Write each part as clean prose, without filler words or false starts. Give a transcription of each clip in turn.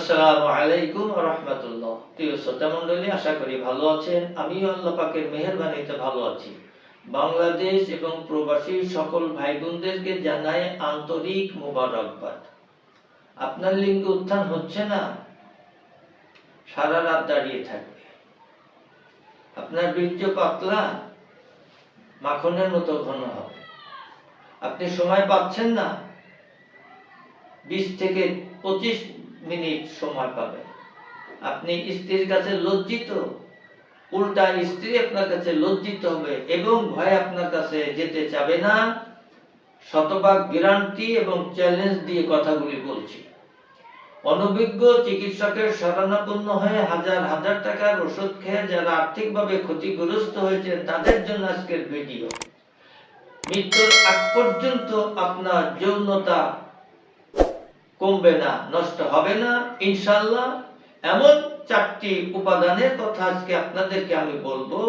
আসসালামু আলাইকুম ওয়া রাহমাতুল্লাহ। প্রিয় শ্রোতা মণ্ডলী, আশা করি ভালো আছেন। আমিও আল্লাহ পাকের মেহেরবানিতে ভালো আছি। বাংলাদেশ এবং প্রবাসী সকল ভাই বোনদেরকে জানাই আন্তরিক মোবারকবাদ। আপনার লিঙ্গ উত্থান হচ্ছে না, সারা রাত দাঁড়িয়ে থাকবে। আপনার বীর্য পাতলা, মাখনের মতো ঘন হবে। আপনি সময় পাচ্ছেন না, 20 থেকে 25 মিনিট সময় পাবেন। আপনি স্ত্রীর কাছে লজ্জিত, উল্টা স্ত্রী আপনার কাছে লজ্জিত হবে এবং ভয় আপনার কাছে যেতে চাবে না। শতভাগ গ্যারান্টি এবং চ্যালেঞ্জ দিয়ে কথাগুলি বলছি। অনভিজ্ঞ চিকিৎসকের শরণাপন্ন হয়ে হাজার হাজার টাকার ওষুধ খেয়ে যারা আর্থিকভাবে ক্ষতিগ্রস্ত হয়েছেন তাদের জন্য আজকের ভিডিও। মৃত্যুর আগ পর্যন্ত আপনার যৌনতা কমবে না, নষ্ট হবে না ইনশাআল্লাহ। এমন 4টি উপাদানের কথা আজকে আপনাদেরকে আমি বলবো।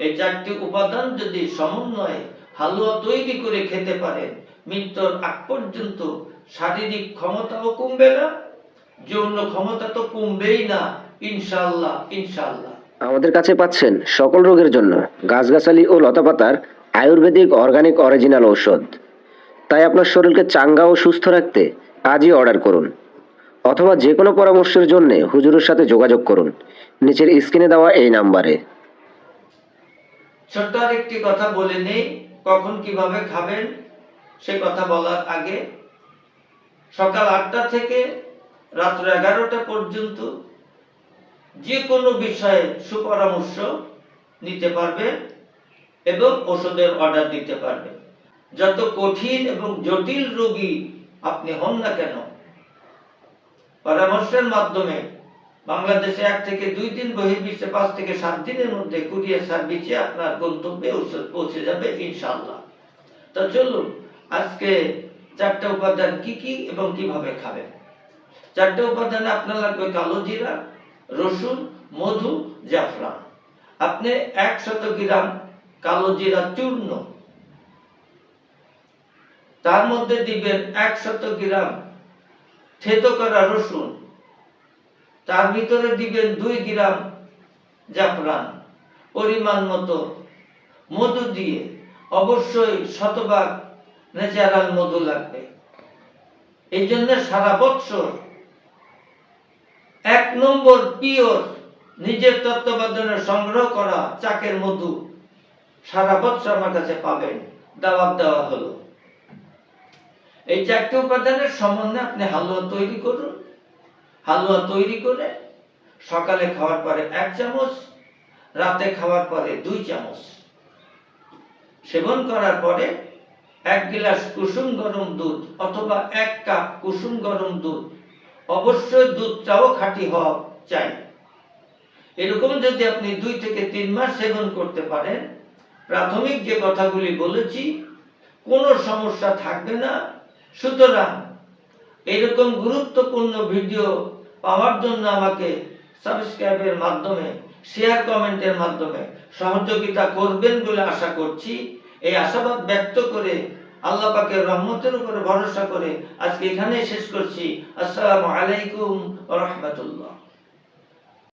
এই 4টি উপাদান যদি সমন্বয়ে হালুয়া তৈরি করে খেতে পারেন, মৃত্যুর আগ পর্যন্ত শারীরিক ক্ষমতাও কমবে না, যৌন ক্ষমতা তো কমবেই না ইনশাআল্লাহ। ইনশাআল্লাহ আমাদের কাছে পাচ্ছেন সকল রোগের জন্য গাছগাছালি ও লতাপাতার আয়ুর্বেদিক অর্গানিক অরিজিনাল ঔষধ। তাই আপনার শরীরকে চাঙ্গা ও সুস্থ রাখতে আজই অর্ডার করুন, অথবা যে কোনো পরামর্শের জন্য হুজুরের সাথে যোগাযোগ করুন নিচের স্ক্রিনে দেওয়া এই নাম্বারে। ছোট্ট আরেকটি কথা বলে নেই, কখন কিভাবে খাবেন সে কথা বলার আগে, সকাল 8টা থেকে রাত্র 11টা পর্যন্ত যে কোনো বিষয়ে সুপরামর্শ নিতে পারবেন এবং ওষুধের অর্ডার দিতে পারবেন। যত কঠিন এবং জটিল রোগী আপনি হন না কেন, পরামর্শের মাধ্যমে বাংলাদেশে 1 থেকে 2 দিন, বহির্বিশ্বে 5 থেকে 7 দিনের মধ্যে কুরিয়ার সার্ভিসে আপনার গন্তব্যে ওষুধ পৌঁছে যাবে ইনশাআল্লাহ। তো চলুন আজকে 4টা উপাদান কি কি এবং কিভাবে খাবেন। 4টা উপাদানে আপনার লাগবে কালো জিরা, রসুন, মধু, জাফরান। আপনি 100 গ্রাম কালো জিরা চূর্ণ, তার মধ্যে দিবেন 100 গ্রাম থেতো করা রসুন, তার ভিতরে দিবেন 2 গ্রাম জাফরান, পরিমাণ মতো মধু দিয়ে, অবশ্যই শতভাগ ন্যাচারাল মধু লাগবে। এই জন্য সারা বছর 1 নম্বর পিওর নিজের তত্ত্বাবধানে সংগ্রহ করা চাকের মধু সারা বছর আমার কাছে পাবেন, দাওয়াত দেওয়া হলো। এই 4টি উপাদানের সমন্বয়ে আপনি হালুয়া তৈরি করুন। হালুয়া তৈরি করে সকালে খাওয়ার পরে 1 চামচ, রাতে খাওয়ার পরে 2 চামচ সেবন করার পরে 1 গ্লাস কুসুম গরম দুধ অথবা 1 কাপ কুসুম গরম দুধ, অবশ্যই দুধটাও খাঁটি হওয়া চাই। এরকম যদি আপনি 2 থেকে 3 মাস সেবন করতে পারেন, প্রাথমিক যে কথাগুলি বলেছি কোনো সমস্যা থাকবে না। সুতরাং এরকম গুরুত্বপূর্ণ ভিডিও পাওয়ার জন্য আমাকে সাবস্ক্রাইবের মাধ্যমে, শেয়ার কমেন্টের মাধ্যমে সহযোগিতা করবেন বলে আশা করছি। এই আশাবাদ ব্যক্ত করে আল্লাহ পাকের রহমতের উপরে ভরসা করে আজকে এখানেই শেষ করছি। আসসালামু আলাইকুম ওয়া রাহমাতুল্লাহ।